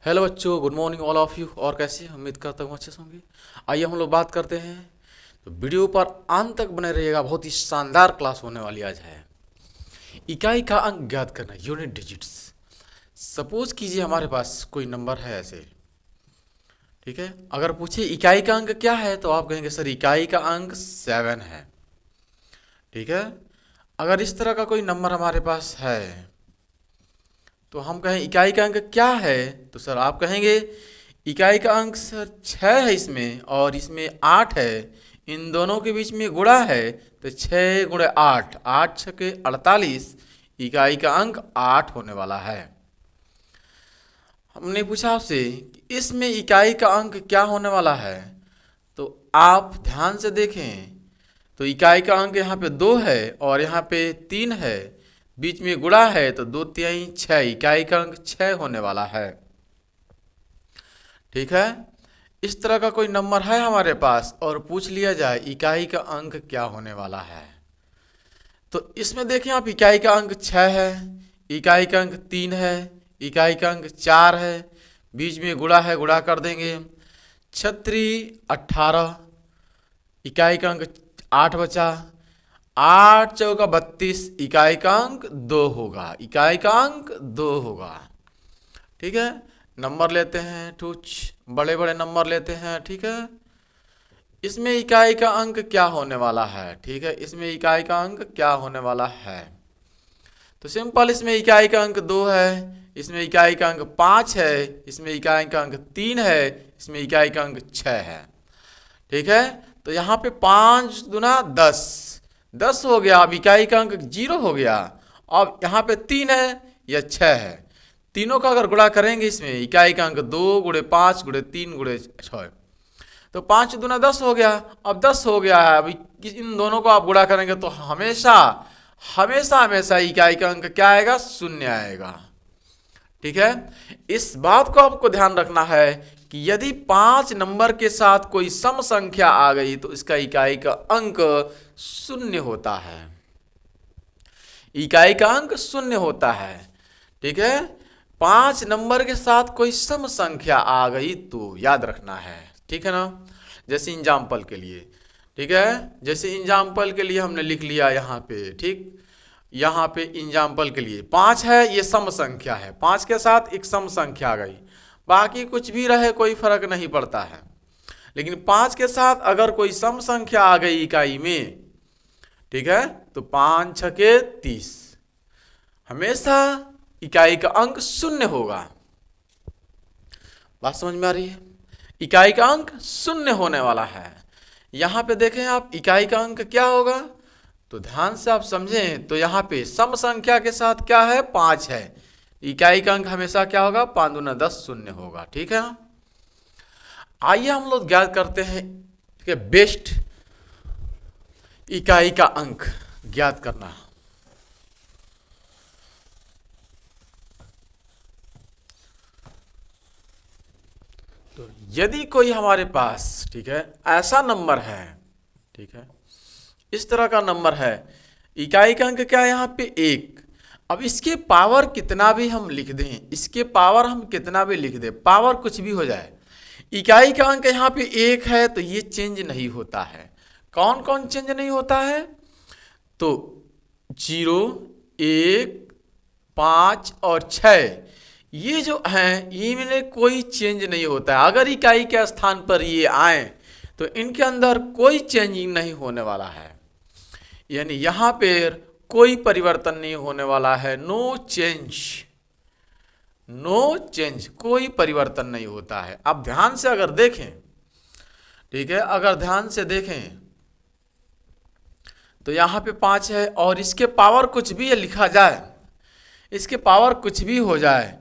Hello बच्चों, good morning all of you. और कैसे हैं? उम्मीद करता हूँ अच्छे से होंगे। आइए हम लोग बात करते हैं। तो वीडियो पर अंत तक बने रहिएगा, बहुत ही शानदार क्लास होने वाली आज है। इकाई का अंक ज्ञात करना, यूनिट डिजिट्स। सपोज कीजिए हमारे पास कोई नंबर है ऐसे, ठीक है। अगर पूछे इकाई का अंक क्या है तो आप कहेंगे सर इकाई का अंक 7 है, ठीक है। अगर इस तरह का कोई नंबर हमारे पास है तो हम कहें इकाई का अंक क्या है, तो सर आप कहेंगे इकाई का अंक सर 6 है इसमें, और इसमें 8 है। इन दोनों के बीच में गुणा है तो 6 गुणे 8, 8 छके 48। इकाई का अंक 8 होने वाला है। हमने पूछा आपसे कि इसमें इकाई का अंक क्या होने वाला है, तो आप ध्यान से देखें। तो इकाई का अंक यहाँ पे 2 है और यहाँ पे 3 है, बीच में गुणा है तो 2 तिहाई 6, इकाई का अंक 6 होने वाला है, ठीक है। इस तरह का कोई नंबर है हमारे पास और पूछ लिया जाए इकाई का अंक क्या होने वाला है, तो इसमें देखें आप इकाई का अंक 6 है, इकाई का अंक 3 है, इकाई का अंक 4 है, बीच में गुणा है, गुणा कर देंगे। 18, इकाई का अंक 8 बचा, 8 चौका 32, इकाई का अंक 2 होगा, इकाई का अंक 2 होगा, ठीक है। नंबर लेते हैं, कुछ बड़े बड़े नंबर लेते हैं, ठीक है। इसमें इकाई का अंक क्या होने वाला है, ठीक है, इसमें इकाई का अंक क्या होने वाला है। तो सिंपल, इसमें इकाई का अंक 2 है, इसमें इकाई का अंक 5 है, इसमें इकाई का अंक 3 है, इसमें इकाई का अंक 6 है, ठीक है। तो यहाँ पे 5 दूना 10, 10 हो गया। अब इकाई का अंक 0 हो गया। अब यहाँ पे 3 है या 6 है, तीनों का अगर गुणा करेंगे इसमें इकाई का अंक 2 गुणे 5 गुणे 3 गुणे 6, तो 5 दूना 10 हो गया। अब 10 हो गया है, अभी इन दोनों को आप गुणा करेंगे तो हमेशा हमेशा हमेशा इकाई का अंक क्या आएगा, 0 आएगा, ठीक है। इस बात को आपको ध्यान रखना है कि यदि 5 नंबर के साथ कोई सम संख्या आ गई तो इसका इकाई का अंक 0 होता है, इकाई का अंक 0 होता है, ठीक है। 5 नंबर के साथ कोई सम संख्या आ गई तो याद रखना है, ठीक है ना। जैसे एग्जाम्पल के लिए, ठीक है, जैसे एग्जाम्पल के लिए हमने लिख लिया यहाँ पे, ठीक। यहाँ पे एग्जाम्पल के लिए 5 है, ये सम संख्या है, 5 के साथ एक सम संख्या आ गई, बाकी कुछ भी रहे कोई फर्क नहीं पड़ता है, लेकिन 5 के साथ अगर कोई सम संख्या आ गई इकाई में, ठीक है, तो 5 छके 30, हमेशा इकाई का अंक 0 होगा। बात समझ में आ रही है? इकाई का अंक 0 होने वाला है। यहाँ पे देखें आप इकाई का अंक क्या होगा, तो ध्यान से आप समझें। तो यहाँ पे सम संख्या के साथ क्या है, 5 है, इकाई का अंक हमेशा क्या होगा, 5 दूना 10, 0 होगा, ठीक है। आइए हम लोग ज्ञात करते हैं कि बेस्ट इकाई का अंक ज्ञात करना। तो यदि कोई हमारे पास, ठीक है, ऐसा नंबर है, ठीक है, इस तरह का नंबर है, इकाई का अंक क्या है यहाँ पे 1। अब इसके पावर कितना भी हम लिख दें, इसके पावर हम कितना भी लिख दें, पावर कुछ भी हो जाए, इकाई का अंक यहाँ पे 1 है तो ये चेंज नहीं होता है। कौन कौन चेंज नहीं होता है, तो 0, 1, 5 और 6, ये जो हैं इनमें कोई चेंज नहीं होता है। अगर इकाई के स्थान पर ये आए तो इनके अंदर कोई चेंजिंग नहीं होने वाला है, यानी यहाँ पर कोई परिवर्तन नहीं होने वाला है। नो चेंज, नो चेंज, कोई परिवर्तन नहीं होता है। अब ध्यान से अगर देखें, ठीक है, अगर ध्यान से देखें तो यहाँ पे 5 है और इसके पावर कुछ भी ये लिखा जाए, इसके पावर कुछ भी हो जाए,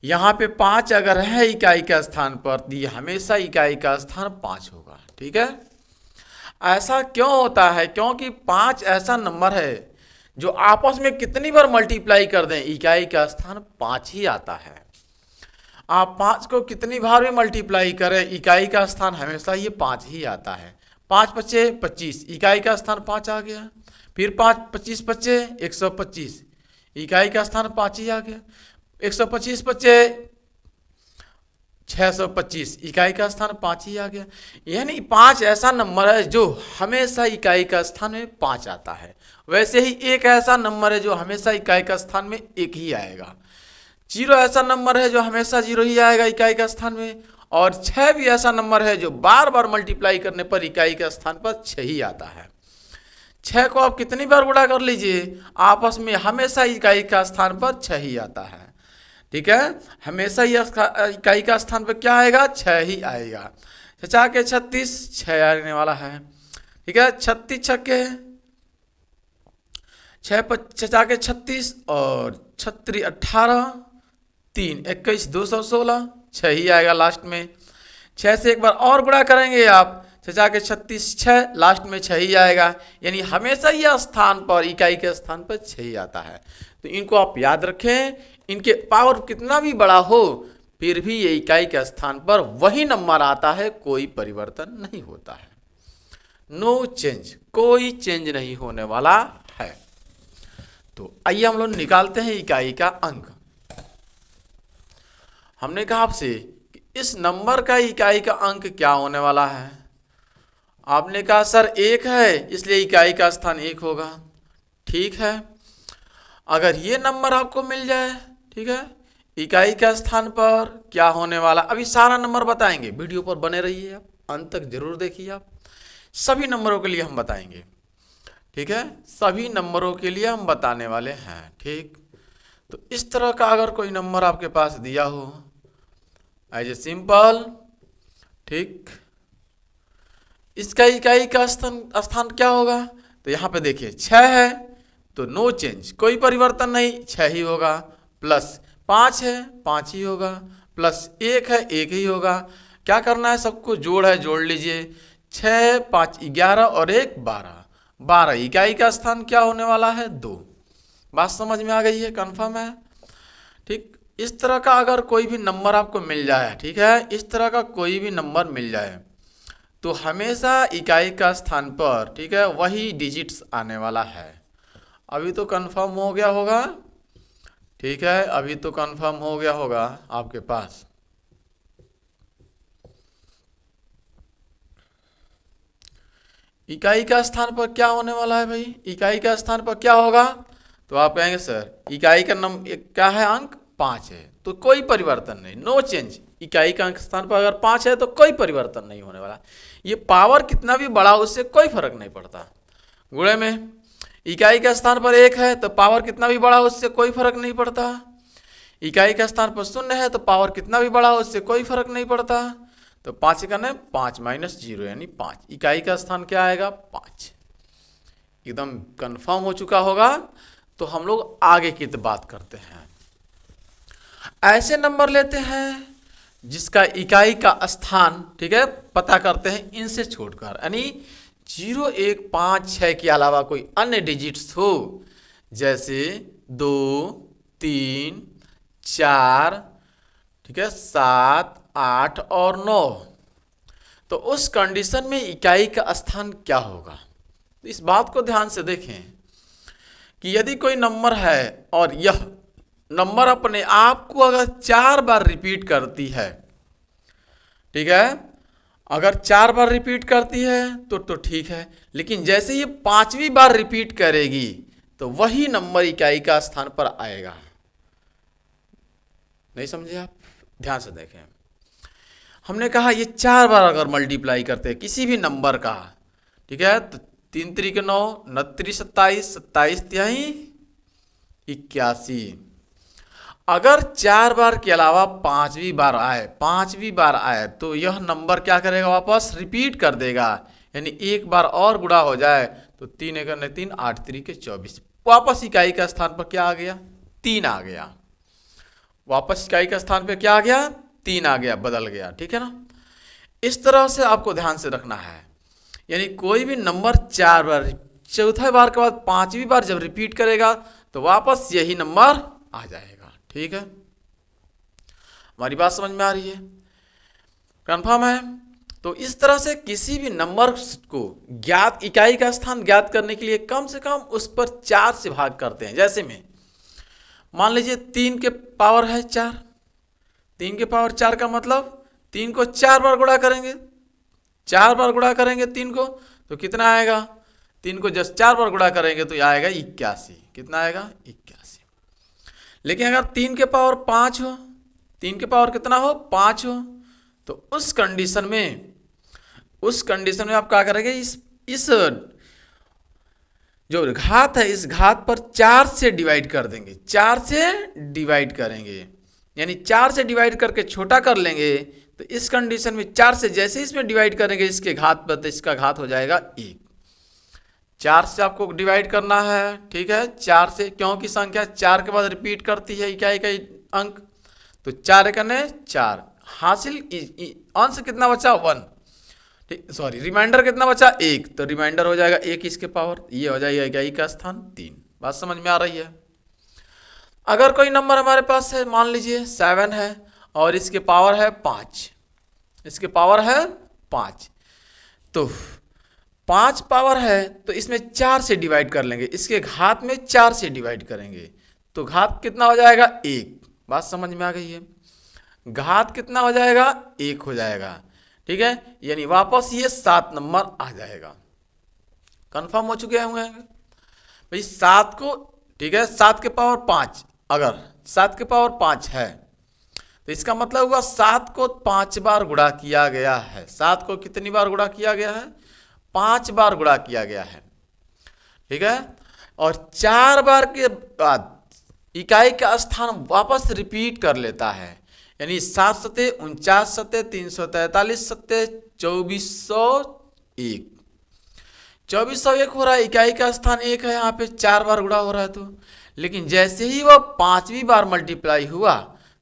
यहाँ पे 5 अगर है इकाई के स्थान पर तो ये हमेशा इकाई का स्थान 5 होगा, ठीक है। ऐसा क्यों होता है, क्योंकि 5 ऐसा नंबर है जो आपस में कितनी बार मल्टीप्लाई कर दें इकाई का स्थान 5 ही आता है। आप 5 को कितनी बार भी मल्टीप्लाई करें इकाई का स्थान हमेशा ये 5 ही आता है। 5 पच्चे 25, इकाई का स्थान 5 आ गया। फिर 5 25 पच्चे 125, इकाई का स्थान 5 ही आ गया। 125 बच्चे 625, इकाई का स्थान 5 ही आ गया। यानी 5 ऐसा नंबर है जो हमेशा इकाई का स्थान में 5 आता है। वैसे ही 1 ऐसा नंबर है जो हमेशा इकाई का स्थान में 1 ही आएगा। 0 ऐसा नंबर है जो हमेशा 0 ही आएगा इकाई का स्थान में। और 6 भी ऐसा नंबर है जो बार बार मल्टीप्लाई करने पर इकाई का स्थान पर 6 ही आता है। 6 को आप कितनी बार गुणा कर लीजिए, आपस में हमेशा इकाई का स्थान पर 6 ही आता है। ठीक है, हमेशा ही इकाई का स्थान पर क्या आएगा, 6 ही आएगा। 6 के 36, 6 आने वाला है। ठीक है, 36 छक्के 6 के 36 और 36 18, 3 21 216, 6 ही आएगा लास्ट में। 6 से एक बार और गुणा करेंगे आप, 6 के 36 6, लास्ट में 6 ही आएगा। यानी हमेशा यह स्थान पर इकाई के स्थान पर 6 ही आता है। तो इनको आप याद रखें, इनके पावर कितना भी बड़ा हो फिर भी ये इकाई के स्थान पर वही नंबर आता है, कोई परिवर्तन नहीं होता है। नो चेंज, कोई चेंज नहीं होने वाला है। तो आइए हम लोग निकालते हैं इकाई का अंक। हमने कहा आपसे कि इस नंबर का इकाई का अंक क्या होने वाला है। आपने कहा सर 1 है इसलिए इकाई का स्थान 1 होगा। ठीक है, अगर ये नंबर आपको मिल जाए, ठीक है, इकाई का स्थान पर क्या होने वाला, अभी सारा नंबर बताएंगे, वीडियो पर बने रहिए, आप अंत तक जरूर देखिए। आप सभी नंबरों के लिए हम बताएंगे। ठीक है, सभी नंबरों के लिए हम बताने वाले हैं। ठीक, तो इस तरह का अगर कोई नंबर आपके पास दिया हो एज ए सिंपल, ठीक, इसका इकाई का स्थान क्या होगा, तो यहाँ पे देखिए 6 है तो नो चेंज, कोई परिवर्तन नहीं, 6 ही होगा। प्लस 5 है 5 ही होगा, प्लस 1 है 1 ही होगा। क्या करना है, सबको जोड़ है, जोड़ लीजिए। 6 5 11 और 1 12, 12 इकाई का स्थान क्या होने वाला है, 2। बात समझ में आ गई है, कंफर्म है। ठीक, इस तरह का अगर कोई भी नंबर आपको मिल जाए, ठीक है, इस तरह का कोई भी नंबर मिल जाए तो हमेशा इकाई का स्थान पर, ठीक है, वही डिजिट्स आने वाला है। अभी तो कंफर्म हो गया होगा। ठीक है, अभी तो कंफर्म हो गया होगा आपके पास। इकाई का स्थान पर क्या होने वाला है भाई, इकाई का स्थान पर क्या होगा, तो आप कहेंगे सर इकाई का नंबर क्या है, अंक 5 है, तो कोई परिवर्तन नहीं, नो चेंज। इकाई का अंक स्थान पर अगर 5 है तो कोई परिवर्तन नहीं होने वाला। ये पावर कितना भी बड़ा हो उससे कोई फर्क नहीं पड़ता। गुणे में इकाई का स्थान पर 1 है तो पावर कितना भी बड़ा हो उससे कोई फर्क नहीं पड़ता। इकाई का स्थान पर 0 है तो पावर कितना भी बड़ा हो उससे कोई फर्क नहीं पड़ता। तो 5 का 5 माइनस 0 यानी 5, इकाई का स्थान क्या आएगा, 5। एकदम कंफर्म हो चुका होगा। तो हम लोग आगे की बात करते हैं। ऐसे नंबर लेते हैं जिसका इकाई का स्थान, ठीक है, पता करते हैं इनसे छोड़कर, यानी 0 1 5 6 के अलावा कोई अन्य डिजिट्स हो, जैसे 2 3 4, ठीक है, 7 8 और 9। तो उस कंडीशन में इकाई का स्थान क्या होगा, इस बात को ध्यान से देखें कि यदि कोई नंबर है और यह नंबर अपने आप को अगर 4 बार रिपीट करती है, ठीक है, अगर 4 बार रिपीट करती है तो ठीक है, लेकिन जैसे ये 5वीं बार रिपीट करेगी तो वही नंबर इकाई का स्थान पर आएगा। नहीं समझे आप, ध्यान से देखें। हमने कहा ये 4 बार अगर मल्टीप्लाई करते हैं किसी भी नंबर का, ठीक है, तो 3 3 9, 9 3 27, 27 तिहाई 81। अगर 4 बार के अलावा 5वीं बार आए तो यह नंबर क्या करेगा, वापस रिपीट कर देगा। यानी एक बार और गुणा हो जाए तो 3 1 3 8 3 के 24, वापस इकाई का स्थान पर क्या आ गया, 3 आ गया। वापस इकाई का स्थान पे क्या आ गया, 3 आ गया, बदल गया। ठीक है ना, इस तरह से आपको ध्यान से रखना है। यानी कोई भी नंबर 4 बार, चौथा बार के बाद 5वीं बार जब रिपीट करेगा तो वापस यही नंबर आ जाएगा। ठीक है, हमारी बात समझ में आ रही है, कंफर्म है। तो इस तरह से किसी भी नंबर को ज्ञात इकाई का स्थान ज्ञात करने के लिए कम से कम उस पर 4 से भाग करते हैं। जैसे में मान लीजिए 3 के पावर है 4, 3 के पावर 4 का मतलब 3 को 4 बार गुणा करेंगे, 4 बार गुणा करेंगे 3 को तो कितना आएगा, 3 को जस्ट 4 बार गुणा करेंगे तो ये आएगा 81। कितना आएगा, 81। लेकिन अगर 3 के पावर 5 हो, 3 के पावर कितना हो, 5 हो, तो उस कंडीशन में आप क्या करेंगे, इस जो घात है इस घात पर 4 से डिवाइड कर देंगे, 4 से डिवाइड करेंगे, यानी 4 से डिवाइड करके छोटा कर लेंगे। तो इस कंडीशन में 4 से जैसे इसमें डिवाइड करेंगे इसके घात पर, तो इसका घात हो जाएगा 1। 4 से आपको डिवाइड करना है, ठीक है, 4 से, क्योंकि संख्या 4 के बाद रिपीट करती है इकाई का अंक, तो 4 करने 4 हासिल, अंश कितना बचा 1, ठीक, सॉरी रिमाइंडर कितना बचा 1, तो रिमाइंडर हो जाएगा 1 इसके पावर, ये हो जाएगा इकाई का स्थान 3। बात समझ में आ रही है। अगर कोई नंबर हमारे पास है, मान लीजिए 7 है और इसके पावर है 5, इसके पावर है 5, तो 5 पावर है तो इसमें 4 से डिवाइड कर लेंगे, इसके घात में 4 से डिवाइड करेंगे तो घात कितना हो जाएगा 1। बात समझ में आ गई है, घात कितना हो जाएगा 1 हो जाएगा, ठीक है, यानी वापस ये 7 नंबर आ जाएगा। कंफर्म हो चुके होंगे भाई 7 को, ठीक है, 7 के पावर 5, अगर 7 के पावर 5 है तो इसका मतलब हुआ 7 को 5 बार गुणा किया गया है। 7 को कितनी बार गुणा किया गया है, 5 बार गुणा किया गया है, ठीक है, और 4 बार के बाद इकाई का स्थान वापस रिपीट कर लेता है, यानी 7 सते 49 सते 343 सते 2401, 2401 हो रहा है, इकाई का स्थान 1 है, यहाँ पे 4 बार गुणा हो रहा है तो, लेकिन जैसे ही वह 5वीं बार मल्टीप्लाई हुआ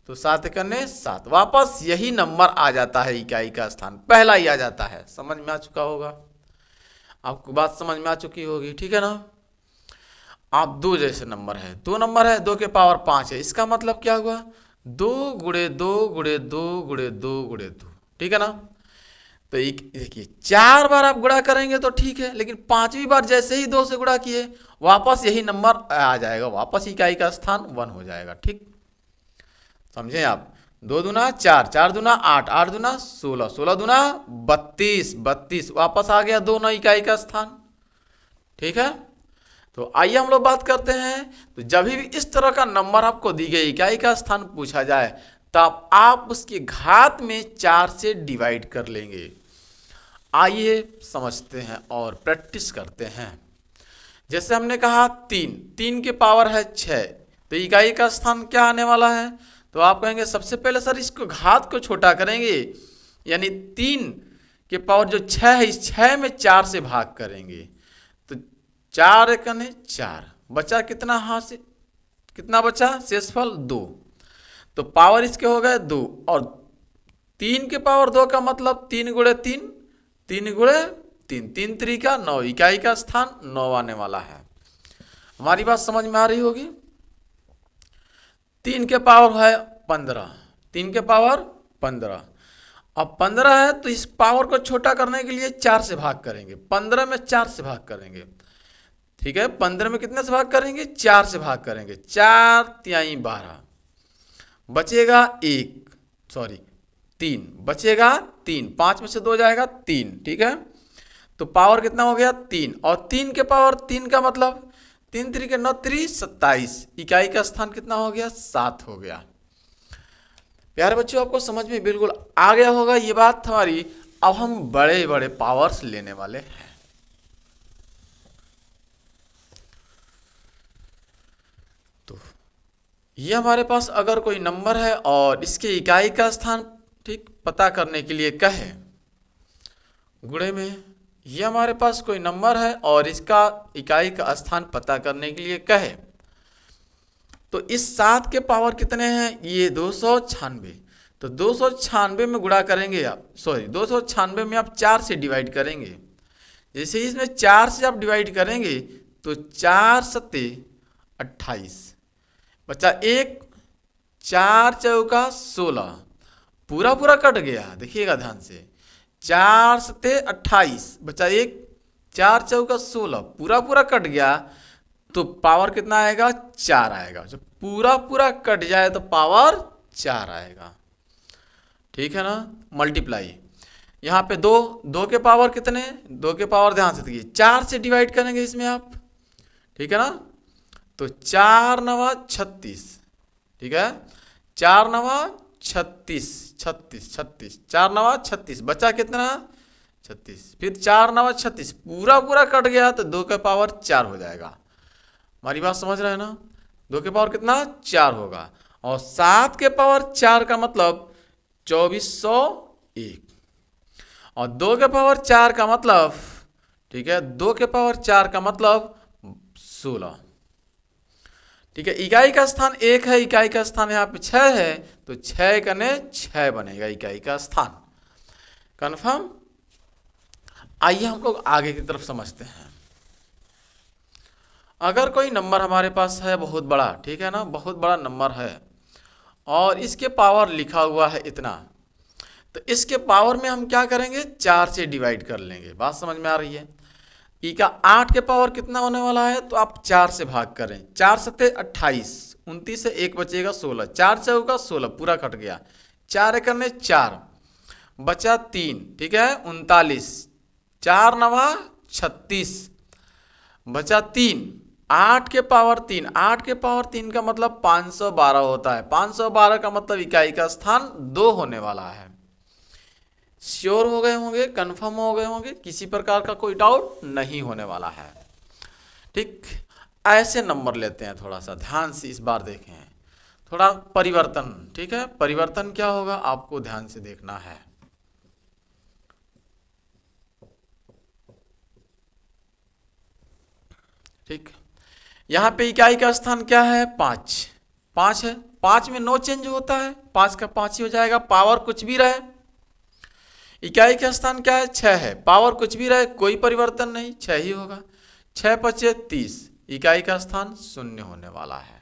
तो 7 करने 7, वापस यही नंबर आ जाता है, इकाई का स्थान पहला ही आ जाता है। समझ में आ चुका होगा, आपको बात समझ में आ चुकी होगी, ठीक है ना। आप 2 जैसे नंबर है, 2 नंबर है, 2 के पावर 5 है, इसका मतलब क्या हुआ 2 गुणे 2 गुणे 2 गुणे 2 गुणे 2, ठीक है ना। तो देखिए 4 बार आप गुणा करेंगे तो ठीक है, लेकिन 5वीं बार जैसे ही 2 से गुणा किए वापस यही नंबर आ जाएगा, वापस इकाई का स्थान 1 हो जाएगा, ठीक समझे आप। 2 दूना 4, 4 दूना 8, 8 दूना 16, 16 दूना 32, 32 वापस आ गया 2 इकाई का स्थान, ठीक है। तो आइए हम लोग बात करते हैं, तो जब भी इस तरह का नंबर आपको दी गई इकाई का स्थान पूछा जाए तब आप उसके घात में 4 से डिवाइड कर लेंगे। आइए समझते हैं और प्रैक्टिस करते हैं। जैसे हमने कहा 3 के पावर है 6, तो इकाई का स्थान क्या आने वाला है, तो आप कहेंगे सबसे पहले सर इसको घात को छोटा करेंगे, यानी 3 के पावर जो 6 है इस 6 में 4 से भाग करेंगे, तो 4 एकने 4 बचा कितना, हाँ से कितना बचा शेषफल 2, तो पावर इसके हो गए 2, और 3 के पावर 2 का मतलब 3 गुणे 3, 3 गुणे 3, 3 3 का 9, इकाई का स्थान 9 आने वाला है। हमारी बात समझ में आ रही होगी। 3 के पावर है 15, 3 के पावर 15, अब 15 है तो इस पावर को छोटा करने के लिए 4 से भाग करेंगे, 15 में 4 से भाग करेंगे, ठीक है, 15 में कितने से भाग करेंगे 4 से भाग करेंगे, 4 तिहाई 12 बचेगा 3 बचेगा 3, 5 में से 2 जाएगा 3, ठीक है, तो पावर कितना हो गया 3, और 3 के पावर 3 का मतलब 3 3 के 9 3 27, इकाई का स्थान कितना हो गया 7 हो गया। प्यारे बच्चों आपको समझ में बिल्कुल आ गया होगा ये बात हमारी। अब हम बड़े बड़े पावर्स लेने वाले हैं। तो ये हमारे पास अगर कोई नंबर है और इसके इकाई का स्थान ठीक पता करने के लिए कहे गुणे में, ये हमारे पास कोई नंबर है और इसका इकाई का स्थान पता करने के लिए कहे, तो इस 7 के पावर कितने हैं, ये 296, तो 296 में गुणा करेंगे आप, सॉरी 296 में आप 4 से डिवाइड करेंगे, जैसे ही इसमें 4 से आप डिवाइड करेंगे तो 4 सत्ते 28 बचा 1, 4 चौका 16, पूरा पूरा कट गया, देखिएगा ध्यान से, 4 सत्ते 28 बचा 1, 4 चौका 16 पूरा पूरा कट गया, तो पावर कितना आएगा 4 आएगा। जब पूरा पूरा कट जाए तो पावर 4 आएगा। ठीक है ना, मल्टीप्लाई। यहाँ पे दो, दो के पावर कितने, दो के पावर ध्यान से देखिए, 4 से डिवाइड करेंगे इसमें आप, ठीक है ना, तो 4 नवा 36, ठीक है, 4 नवा 36, 36 36, 4 नवा 36, बचा कितना 36, फिर 4 नवा 36, पूरा पूरा कट गया तो 2 का पावर 4 हो जाएगा। हमारी बात समझ रहे हैं ना, 2 के पावर कितना 4 होगा, और 7 के पावर 4 का मतलब 2401, और 2 के पावर 4 का मतलब, ठीक है, 2 के पावर 4 का मतलब 16, ठीक है। इकाई का स्थान 1 है, इकाई का स्थान यहाँ पे 6 है, तो 6 कने 6 बनेगा इकाई का स्थान। कन्फर्म। आइए हम लोग आगे की तरफ समझते हैं। अगर कोई नंबर हमारे पास है बहुत बड़ा, ठीक है ना, बहुत बड़ा नंबर है और इसके पावर लिखा हुआ है इतना, तो इसके पावर में हम क्या करेंगे, 4 से डिवाइड कर लेंगे। बात समझ में आ रही है। ई का 8 के पावर कितना होने वाला है, तो आप 4 से भाग करें, 4 सत्ते 28, 29 से 1 बचेगा 16, 4 चौका 16, पूरा कट गया, 4 एक ने 4, बचा 3, ठीक है, 39, 4 नवा 36, बचा 3, 8 के पावर 3, 8 के पावर 3 का मतलब 512 होता है, 512 का मतलब इकाई का स्थान 2 होने वाला है। श्योर हो गए होंगे, कंफर्म हो गए होंगे, किसी प्रकार का कोई डाउट नहीं होने वाला है। ठीक, ऐसे नंबर लेते हैं, थोड़ा सा ध्यान से इस बार देखें, थोड़ा परिवर्तन, ठीक है, परिवर्तन क्या होगा आपको ध्यान से देखना है। ठीक, यहाँ पे इकाई का स्थान क्या है, 5, 5 है, 5 में नो चेंज होता है, 5 का 5 ही हो जाएगा, पावर कुछ भी रहे। इकाई का स्थान क्या है, 6 है, पावर कुछ भी रहे कोई परिवर्तन नहीं, 6 ही होगा, 6 पचे 30, इकाई का स्थान 0 होने वाला है,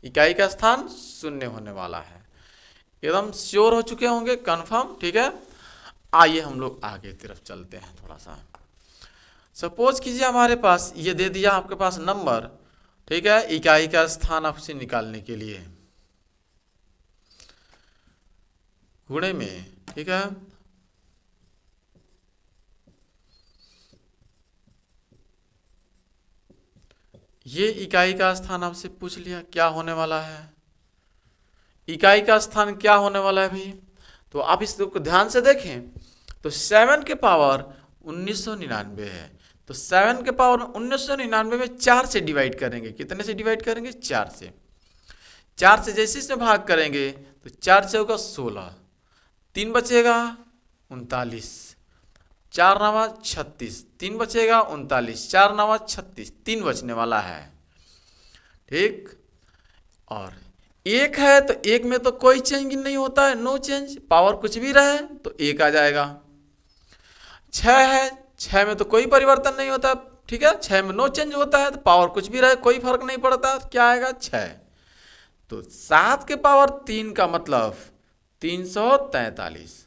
इकाई का स्थान 0 होने वाला है। एकदम श्योर हो चुके होंगे, कंफर्म, ठीक है। आइए हम लोग आगे तरफ चलते हैं थोड़ा सा। सपोज कीजिए हमारे पास ये दे दिया आपके पास नंबर, ठीक है, इकाई का स्थान आपसे निकालने के लिए गुणे में, ठीक है, ये इकाई का स्थान आपसे पूछ लिया क्या होने वाला है, इकाई का स्थान क्या होने वाला है भाई, तो आप इसको ध्यान से देखें, तो 7 के पावर 1999 है, तो 7 के पावर 1999 में 4 से डिवाइड करेंगे, कितने से डिवाइड करेंगे, 4 से, 4 से जैसे इसमें भाग करेंगे तो 4 चौका 16, 3 बचेगा 39, 4 नवा 36, 3 बचेगा 39, 4 नवा 36, 3 बचने वाला है, ठीक। और 1 है तो 1 में तो कोई चेंज नहीं होता है, नो चेंज, पावर कुछ भी रहे तो 1 आ जाएगा। 6 है, 6 में तो कोई परिवर्तन नहीं होता, ठीक है, 6 में नो चेंज होता है, तो पावर कुछ भी रहे कोई फर्क नहीं पड़ता, क्या आएगा 6। तो 7 के पावर 3 का मतलब 343,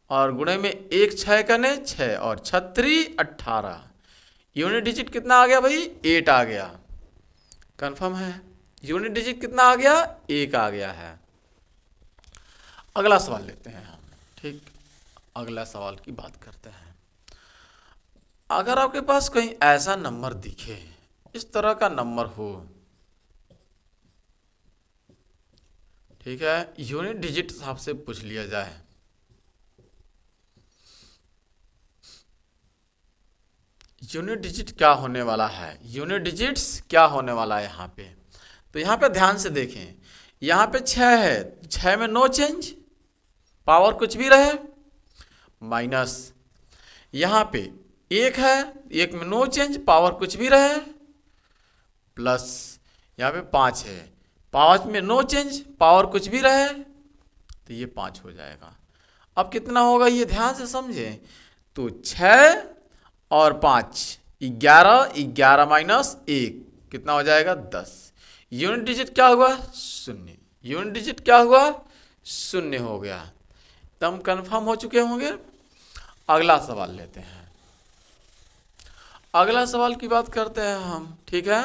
और गुणे में 1 6 कने 6 और 36 18, यूनिट डिजिट कितना आ गया भाई, 8 आ गया। कंफर्म है, यूनिट डिजिट कितना आ गया, 1 आ गया है। अगला सवाल लेते हैं हम, ठीक, अगला सवाल की बात करते हैं। अगर आपके पास कहीं ऐसा नंबर दिखे, इस तरह का नंबर हो, ठीक है, यूनिट डिजिट आपसे पूछ लिया जाए, यूनिट डिजिट क्या होने वाला है, यूनिट डिजिट्स क्या होने वाला है यहाँ पे, तो यहाँ पे ध्यान से देखें, यहाँ पे 6 है, 6 में नो चेंज, पावर कुछ भी रहे, माइनस, यहाँ पे 1 है, 1 में नो चेंज, पावर कुछ भी रहे, प्लस, यहाँ पे 5 है, 5 में नो चेंज, पावर कुछ भी रहे, तो ये 5 हो जाएगा। अब कितना होगा ये ध्यान से समझें, तो 6 और 5 11, 11 माइनस 1 कितना हो जाएगा 10, यूनिट डिजिट क्या हुआ 0, यूनिट डिजिट क्या हुआ 0 हो गया। तब कंफर्म हो चुके होंगे। अगला सवाल लेते हैं, अगला सवाल की बात करते हैं हम, ठीक है।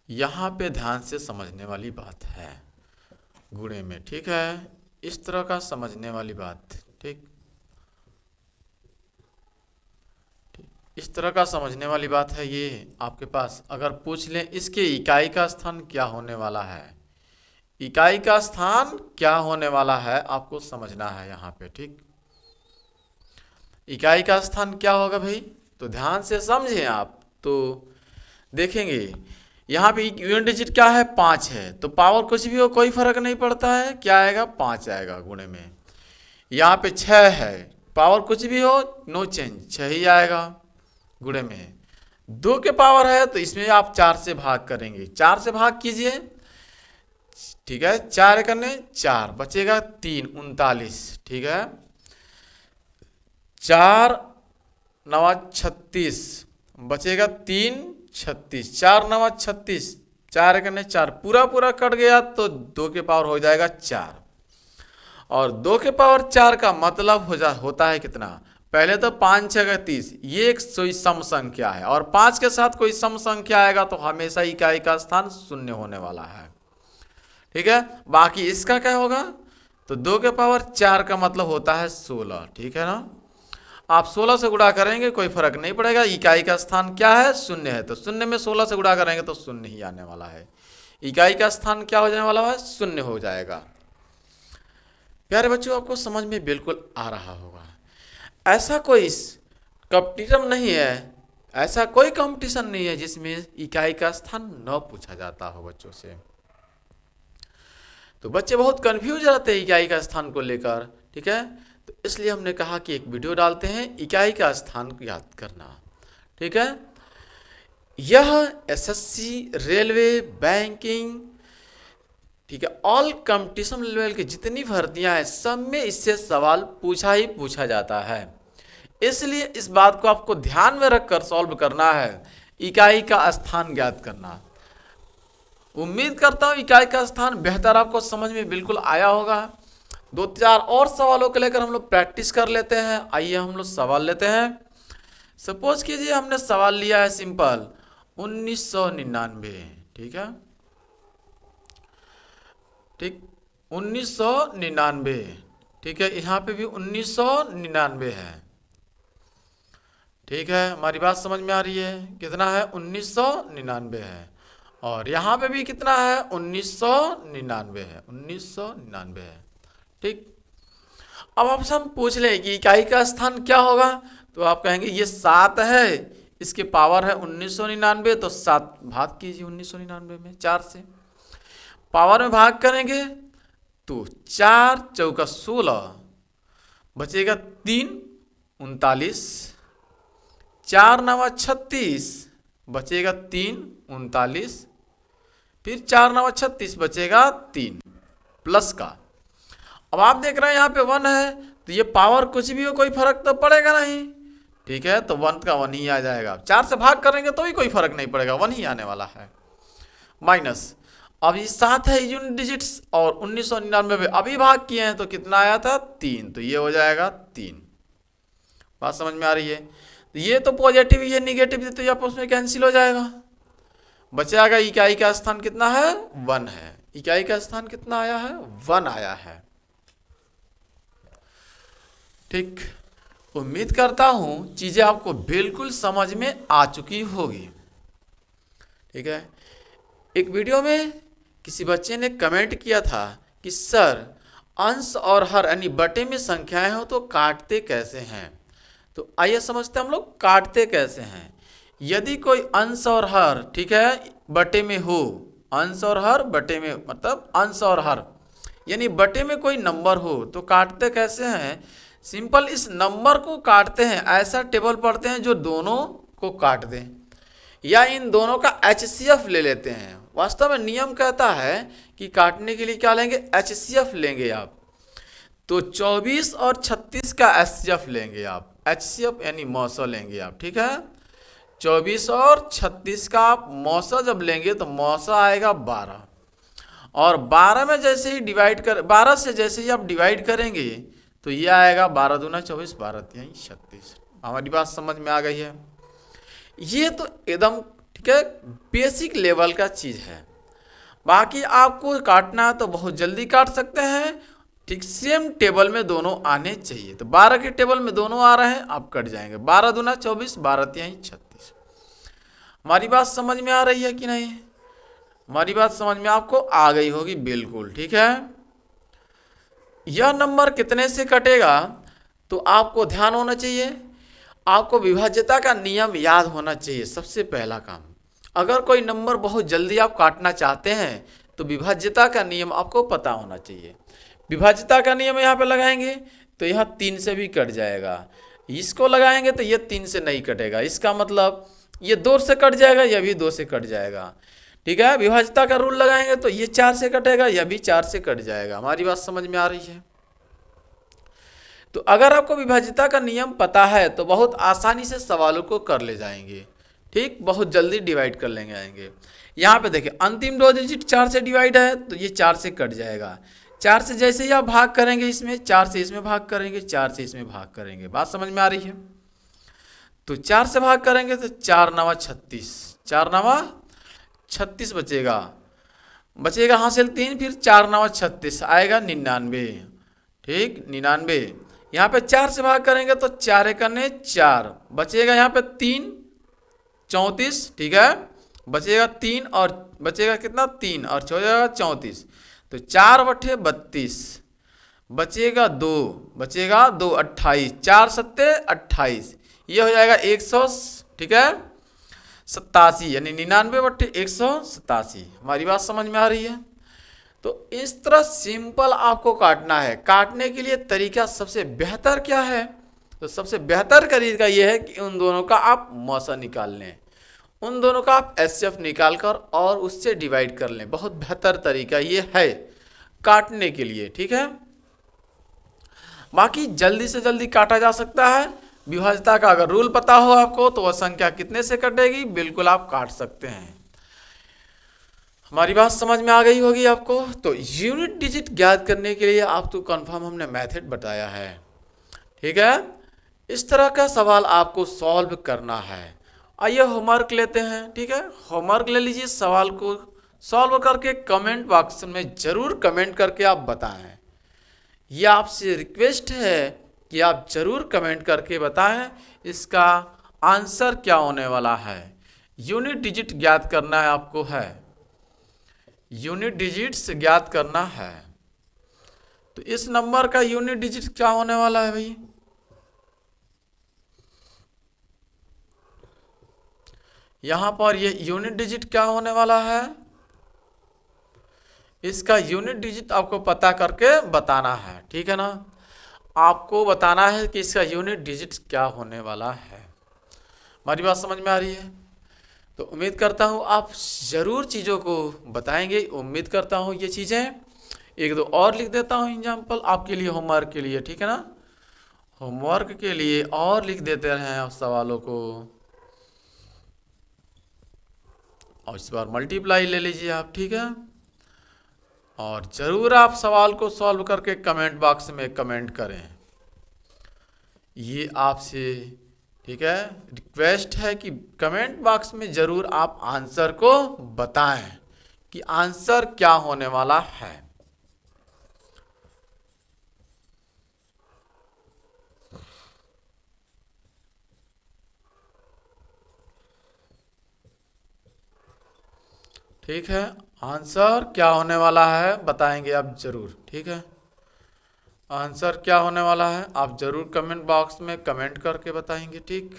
यहाँ पे ध्यान से समझने वाली बात है गुणे में, ठीक है, इस तरह का समझने वाली बात, ठीक, इस तरह का समझने वाली बात है। ये आपके पास अगर पूछ लें इसके इकाई का स्थान क्या होने वाला है, इकाई का स्थान क्या होने वाला है आपको समझना है यहाँ पे, ठीक। इकाई का स्थान क्या होगा भाई, तो ध्यान से समझें आप। तो देखेंगे यहाँ पे यूनिट डिजिट क्या है, 5 है, तो पावर कुछ भी हो कोई फर्क नहीं पड़ता है, क्या आएगा 5 आएगा गुणे में। यहाँ पे 6 है, पावर कुछ भी हो नो चेंज, 6 ही आएगा गुणे में। 2 के पावर है तो इसमें आप 4 से भाग करेंगे, 4 से भाग कीजिए, ठीक है, 4 करने 4 बचेगा 3, 39, ठीक है, 4 नवा 36 बचेगा 3, 36, 4 नवा 36, 4 करने 4 पूरा पूरा कट गया तो 2 के पावर हो जाएगा 4, और 2 के पावर 4 का मतलब होता है कितना, पहले तो 5 6 30, ये एक कोई सम संख्या है, और 5 के साथ कोई सम संख्या आएगा तो हमेशा इकाई का स्थान शून्य होने वाला है, ठीक है। बाकी इसका क्या होगा, तो 2 के पावर 4 का मतलब होता है 16, ठीक है ना। आप 16 से गुणा करेंगे कोई फर्क नहीं पड़ेगा, इकाई का स्थान क्या है, शून्य है, तो शून्य में 16 से गुणा करेंगे तो शून्य ही आने वाला है, इकाई का स्थान क्या हो जाने वाला है, शून्य हो जाएगा। प्यारे बच्चों आपको समझ में बिल्कुल आ रहा होगा। ऐसा कोई कंपटीशन नहीं है, ऐसा कोई कंपटीशन नहीं है जिसमें इकाई का स्थान न पूछा जाता हो बच्चों से। तो बच्चे बहुत कंफ्यूज रहते हैं इकाई का स्थान को लेकर, ठीक है, तो इसलिए हमने कहा कि एक वीडियो डालते हैं इकाई का स्थान को याद करना, ठीक है। यह एसएससी, रेलवे, बैंकिंग, ठीक है, ऑल कंपटीशन लेवल की जितनी भर्तियां हैं सब में इससे सवाल पूछा ही पूछा जाता है, इसलिए इस बात को आपको ध्यान में रखकर सॉल्व करना है, इकाई का स्थान ज्ञात करना। उम्मीद करता हूँ इकाई का स्थान बेहतर आपको समझ में बिल्कुल आया होगा। 2-4 और सवालों को लेकर हम लोग प्रैक्टिस कर लेते हैं। आइए हम लोग सवाल लेते हैं। सपोज कीजिए हमने सवाल लिया है सिंपल 1999, ठीक है, ठीक, 1999, ठीक है, यहाँ पे भी 1999 है, ठीक है, हमारी बात समझ में आ रही है, कितना है 1999 है, और यहाँ पे भी कितना है 1999 है, 1999 है, ठीक। अब आपसे हम पूछ लें कि इकाई का स्थान क्या होगा, तो आप कहेंगे ये 7 है, इसके पावर है 1999, तो 7 भाग कीजिए 1999 में 4 से, पावर में भाग करेंगे तो 4 चौका 16 बचेगा 3, 39, 4 नवा 36 बचेगा 3, 39, फिर 4 नवा 36 बचेगा 3 प्लस का। अब आप देख रहे हैं यहाँ पे 1 है, तो ये पावर कुछ भी हो कोई फर्क तो पड़ेगा नहीं, ठीक है, तो 1 का 1 ही आ जाएगा। 4 से भाग करेंगे तो भी कोई फर्क नहीं पड़ेगा, 1 ही आने वाला है। माइनस, अब ये 7 है यूनिट डिजिट्स, और 1999 में अभी भाग किए हैं तो कितना आया था 3, तो ये हो जाएगा 3। बात समझ में आ रही है। तो ये तो पॉजिटिव, ये निगेटिव, तो ये आपस में कैंसिल हो जाएगा, बचेगा इकाई का स्थान कितना है 1 है, इकाई का स्थान कितना आया है 1 आया है, ठीक। उम्मीद करता हूं चीजें आपको बिल्कुल समझ में आ चुकी होगी, ठीक है। एक वीडियो में किसी बच्चे ने कमेंट किया था कि सर अंश और हर यानी बटे में संख्याएं हो तो काटते कैसे हैं, तो आइए समझते हैं हम लोग काटते कैसे हैं। यदि कोई अंश और हर, ठीक है, बटे में हो, अंश और हर बटे में, मतलब अंश और हर यानी बटे में कोई नंबर हो तो काटते कैसे हैं, सिंपल इस नंबर को काटते हैं, ऐसा टेबल पढ़ते हैं जो दोनों को काट दें, या इन दोनों का HCF ले लेते हैं। वास्तव में नियम कहता है कि काटने के लिए क्या लेंगे, HCF लेंगे आप, तो 24 और 36 का HCF लेंगे आप, HCF यानी मौसा लेंगे आप, ठीक है। 24 और 36 का आप मौसा जब लेंगे तो मौसा आएगा 12, और 12 में जैसे ही डिवाइड कर 12 से जैसे ही आप डिवाइड करेंगे तो ये आएगा 12 दूना 24, 12 तिहाई 36। हमारी बात समझ में आ गई है। ये तो एकदम ठीक है, बेसिक लेवल का चीज़ है। बाकी आपको काटना है तो बहुत जल्दी काट सकते हैं, ठीक, सेम टेबल में दोनों आने चाहिए। तो 12 के टेबल में दोनों आ रहे हैं, आप कट जाएंगे। 12 दूना 24, 12 तिहाई 36। हमारी बात समझ में आ रही है कि नहीं? हमारी बात समझ में आपको आ गई होगी बिल्कुल, ठीक है। यह नंबर कितने से कटेगा तो आपको ध्यान होना चाहिए, आपको विभाज्यता का नियम याद होना चाहिए सबसे पहला काम। अगर कोई नंबर बहुत जल्दी आप काटना चाहते हैं तो विभाज्यता का नियम आपको पता होना चाहिए। विभाज्यता का नियम यहाँ पे लगाएंगे तो यह 3 से भी कट जाएगा, इसको लगाएंगे तो यह 3 से नहीं कटेगा, इसका मतलब ये 2 से कट जाएगा, यह भी 2 से कट जाएगा, ठीक है। विभाज्यता का रूल लगाएंगे तो ये 4 से कटेगा, यह भी 4 से कट जाएगा। हमारी बात समझ में आ रही है? तो अगर आपको विभाज्यता का नियम पता है तो बहुत आसानी से सवालों को कर ले जाएंगे, ठीक, बहुत जल्दी डिवाइड कर लेंगे आएंगे। यहाँ पे देखिए अंतिम 2 डिजिट 4 से डिवाइड है तो ये 4 से कट जाएगा। 4 से जैसे ही आप भाग करेंगे इसमें, 4 से इसमें भाग करेंगे, 4 से इसमें भाग करेंगे। बात समझ में आ रही है? तो 4 से भाग करेंगे तो 4 नवा 36, 4 नवा 36 बचेगा हासिल 3, फिर 4 नवा 36 आएगा 99, ठीक, 99। यहाँ पे 4 से भाग करेंगे तो 4 एकने 4, बचेगा यहाँ पे 3 34, ठीक है, बचेगा 3 और बचेगा कितना 3 और हो जाएगा 34। तो 4 बटे 32 बचेगा 2, बचेगा 2 28, 4 सत्ते 28, ये हो जाएगा 100, ठीक है, 87, यानी 99 बटे 187। हमारी बात समझ में आ रही है? तो इस तरह सिंपल आपको काटना है। काटने के लिए तरीका सबसे बेहतर क्या है? तो सबसे बेहतर तरीका यह है कि उन दोनों का आप मौसा निकाल लें, उन दोनों का आप एचसीएफ निकाल कर और उससे डिवाइड कर लें। बहुत बेहतर तरीका ये है काटने के लिए, ठीक है। बाकी जल्दी से जल्दी काटा जा सकता है। विभाज्यता का अगर रूल पता हो आपको तो वह संख्या कितने से कटेगी बिल्कुल आप काट सकते हैं। हमारी बात समझ में आ गई होगी आपको। तो यूनिट डिजिट ज्ञात करने के लिए आपको कंफर्म हमने मेथड बताया है, ठीक है। इस तरह का सवाल आपको सॉल्व करना है। आइए होमवर्क लेते हैं, ठीक है। होमवर्क ले लीजिए, सवाल को सॉल्व करके कमेंट बॉक्स में ज़रूर कमेंट करके आप बताएं। यह आपसे रिक्वेस्ट है कि आप ज़रूर कमेंट करके बताएं इसका आंसर क्या होने वाला है। यूनिट डिजिट ज्ञात करना है आपको, है यूनिट डिजिट्स ज्ञात करना है। तो इस नंबर का यूनिट डिजिट क्या होने वाला है भाई? यहां पर ये यूनिट डिजिट क्या होने वाला है? इसका यूनिट डिजिट आपको पता करके बताना है, ठीक है ना। आपको बताना है कि इसका यूनिट डिजिट क्या होने वाला है। हमारी बात समझ में आ रही है? तो उम्मीद करता हूँ आप ज़रूर चीज़ों को बताएंगे। उम्मीद करता हूँ ये चीज़ें, एक दो और लिख देता हूँ एग्जाम्पल आपके लिए होमवर्क के लिए, ठीक है ना। होमवर्क के लिए और लिख देते हैं आप सवालों को, और इस बार मल्टीप्लाई ले लीजिए आप, ठीक है। और ज़रूर आप सवाल को सॉल्व करके कमेंट बॉक्स में कमेंट करें। ये आपसे, ठीक है, रिक्वेस्ट है कि कमेंट बॉक्स में ज़रूर आप आंसर को बताएं कि आंसर क्या होने वाला है। ठीक है, आंसर क्या होने वाला है बताएंगे आप ज़रूर, ठीक है। आंसर क्या होने वाला है आप ज़रूर कमेंट बॉक्स में कमेंट करके बताएंगे, ठीक।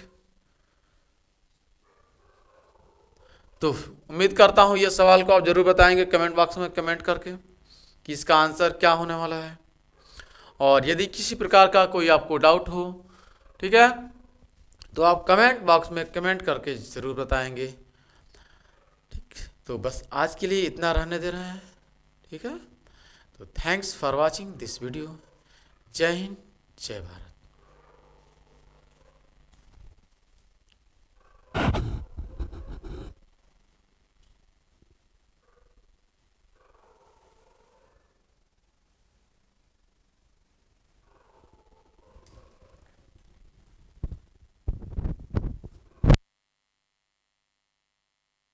तो उम्मीद करता हूँ ये सवाल को आप ज़रूर बताएंगे कमेंट बॉक्स में कमेंट करके कि इसका आंसर क्या होने वाला है। और यदि किसी प्रकार का कोई आपको डाउट हो, ठीक है, तो आप कमेंट बॉक्स में कमेंट करके ज़रूर बताएंगे, ठीक। तो बस आज के लिए इतना रहने दे रहे हैं, ठीक है। तो thanks for watching this video. जय हिंद, जय भारत।